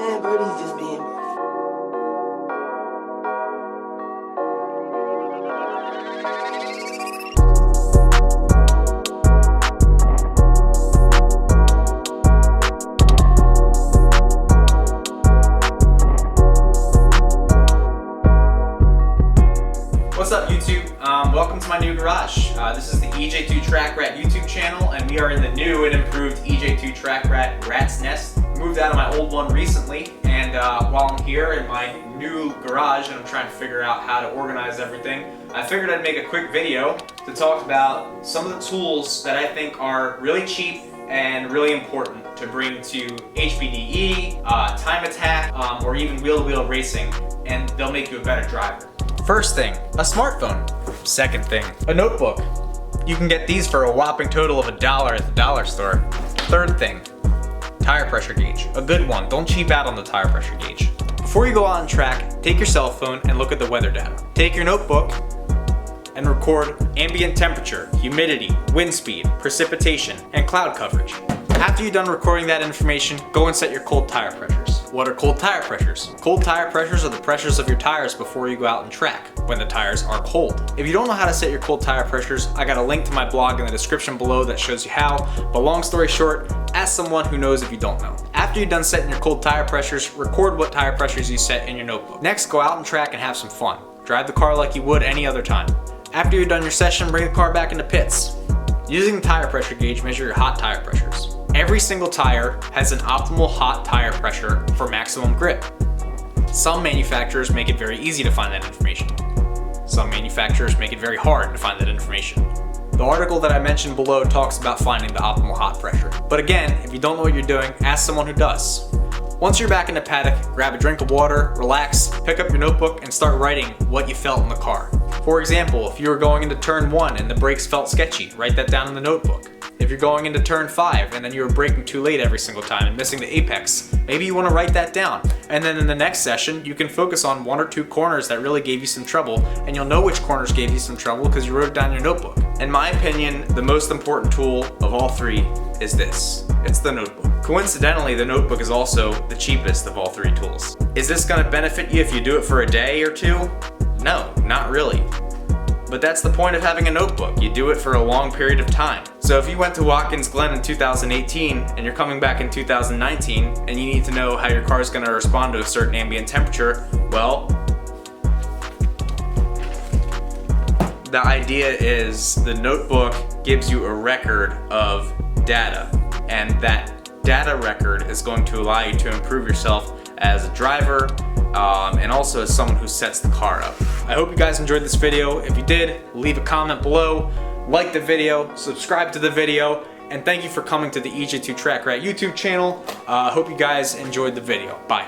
Man, Birdie's just being... What's up, YouTube? Welcome to my new garage. This is the EJ2 Track Rat YouTube channel, and we are in the new and improved EJ2 Track Rat Rat's Nest. I moved out of my old one recently, and while I'm here in my new garage and I'm trying to figure out how to organize everything, I figured I'd make a quick video to talk about some of the tools that I think are really cheap and really important to bring to HPDE, time attack, or even wheel-to-wheel racing, and they'll make you a better driver. First thing, a smartphone. Second thing, a notebook. You can get these for a whopping total of $1 at the dollar store. Third thing, tire pressure gauge. A good one, don't cheap out on the tire pressure gauge. Before you go out on track, take your cell phone and look at the weather data. Take your notebook and record ambient temperature, humidity, wind speed, precipitation, and cloud coverage. After you're done recording that information, go and set your cold tire pressures. What are cold tire pressures? Cold tire pressures are the pressures of your tires before you go out and track, when the tires are cold. If you don't know how to set your cold tire pressures, I got a link to my blog in the description below that shows you how, but long story short, ask someone who knows if you don't know. After you're done setting your cold tire pressures, record what tire pressures you set in your notebook. Next, go out and track and have some fun. Drive the car like you would any other time. After you're done your session, bring the car back into pits. Using the tire pressure gauge, measure your hot tire pressures. Every single tire has an optimal hot tire pressure for maximum grip. Some manufacturers make it very easy to find that information. Some manufacturers make it very hard to find that information. The article that I mentioned below talks about finding the optimal hot pressure. But again, if you don't know what you're doing, ask someone who does. Once you're back in the paddock, grab a drink of water, relax, pick up your notebook, and start writing what you felt in the car. For example, if you were going into turn 1 and the brakes felt sketchy, write that down in the notebook. If you're going into turn 5 and then you were braking too late every single time and missing the apex, maybe you want to write that down. And then in the next session, you can focus on 1 or 2 corners that really gave you some trouble, and you'll know which corners gave you some trouble because you wrote it down in your notebook. In my opinion, the most important tool of all 3 is this. It's the notebook. Coincidentally, the notebook is also the cheapest of all 3 tools. Is this going to benefit you if you do it for a day or 2? No, not really. But that's the point of having a notebook. You do it for a long period of time. So if you went to Watkins Glen in 2018 and you're coming back in 2019 and you need to know how your car is going to respond to a certain ambient temperature, well, the idea is the notebook gives you a record of data, and that data record is going to allow you to improve yourself as a driver, and also as someone who sets the car up. I hope you guys enjoyed this video. If you did, leave a comment below, like the video, subscribe to the video, and thank you for coming to the EJ2 Track Rat YouTube channel. I hope you guys enjoyed the video. Bye.